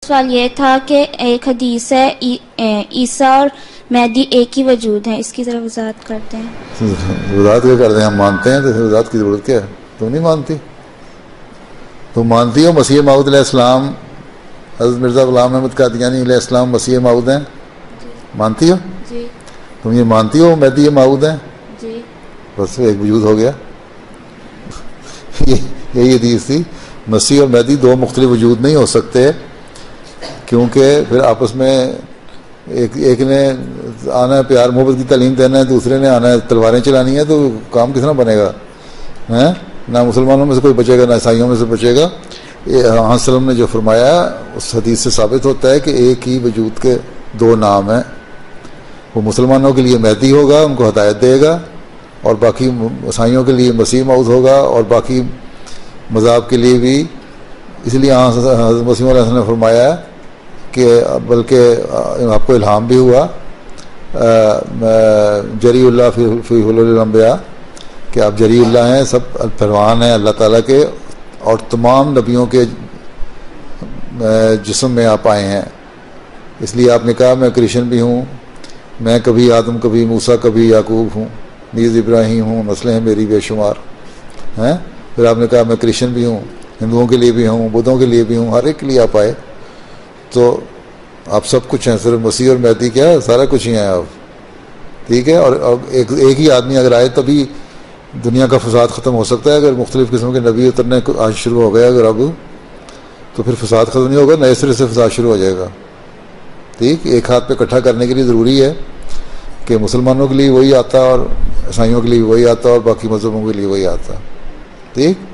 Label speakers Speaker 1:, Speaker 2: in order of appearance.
Speaker 1: سوال یہ تھا کہ ایک حدیث ہے عیسیٰ اور مہدی ایک ہی وجود ہیں، اس کی ذرا وضاحت کرتے ہیں۔
Speaker 2: وضاحت کیا کرتے ہیں؟ ہم مانتے ہیں تو وضاحت کی ضرورت کیا ہے؟ تم نہیں مانتی؟ تم مانتی ہو مسیح موعود علیہ السلام، حضرت مرزا غلام احمد قادیانی علیہ السلام مسیح موعود ہیں؟ مانتی ہو؟
Speaker 1: جی۔
Speaker 2: تم یہ مانتی ہو مہدی موعود ہیں؟
Speaker 1: جی۔
Speaker 2: بس ایک وجود ہو گیا۔ یہی حدیث تھی، مسیح اور مہدی دو مختلف وجود نہیں ہو سکتے، کیونکہ پھر آپس میں ایک نے آنا ہے پیار محبت کی تعلیم دینا ہے، دوسرے نے آنا ہے تلواریں چلانی ہے، تو کام کس طرح بنے گا؟ نہ مسلمانوں میں سے کوئی بچے گا نہ عیسائیوں میں سے بچے گا۔ ہاں وسلم نے جو فرمایا اس حدیث سے ثابت ہوتا ہے کہ ایک ہی وجود کے دو نام ہیں۔ وہ مسلمانوں کے لیے مہدی ہوگا، ان کو ہدایت دے گا، اور باقی عیسائیوں کے لیے مسیح موعود ہوگا، اور باقی مذاہب کے لیے بھی۔ اس لیے حضرت مسیح علیہ السلام نے فرمایا کہ بلکہ آپ کو الہام بھی ہوا جری اللہ فی حلول الانبیاء، کہ آپ جری اللہ ہیں، سب پہلوان ہیں اللہ تعالیٰ کے، اور تمام نبیوں کے جسم میں آپ آئے ہیں۔ اس لیے آپ نے کہا میں کرسچن بھی ہوں، میں کبھی آدم کبھی موسیٰ کبھی یعقوب ہوں، نیز ابراہیم ہوں، نسلیں ہیں میری بے شمار ہیں۔ پھر آپ نے کہا میں کرسچن بھی ہوں، ہندوؤں کے لیے بھی ہوں، بدھوں کے لیے بھی ہوں، ہر ایک کے لیے آپ آئے، تو آپ سب کچھ ہیں، صرف مسیح اور مہدی کیا ہے، سارا کچھ ہی ہیں آپ، ٹھیک ہے۔ اور ایک ہی آدمی اگر آئے تبھی دنیا کا فساد ختم ہو سکتا ہے۔ اگر مختلف قسم کے نبی اترنے آج شروع ہو گئے اگر اب، تو پھر فساد ختم نہیں ہوگا، نئے سرے سے فساد شروع ہو جائے گا، ٹھیک۔ ایک ہاتھ پہ اکٹھا کرنے کے لیے ضروری ہے کہ مسلمانوں کے لیے وہی آتا، اور عیسائیوں کے لیے وہی آتا، اور باقی مذہبوں کے لیے وہی آتا، ٹھیک۔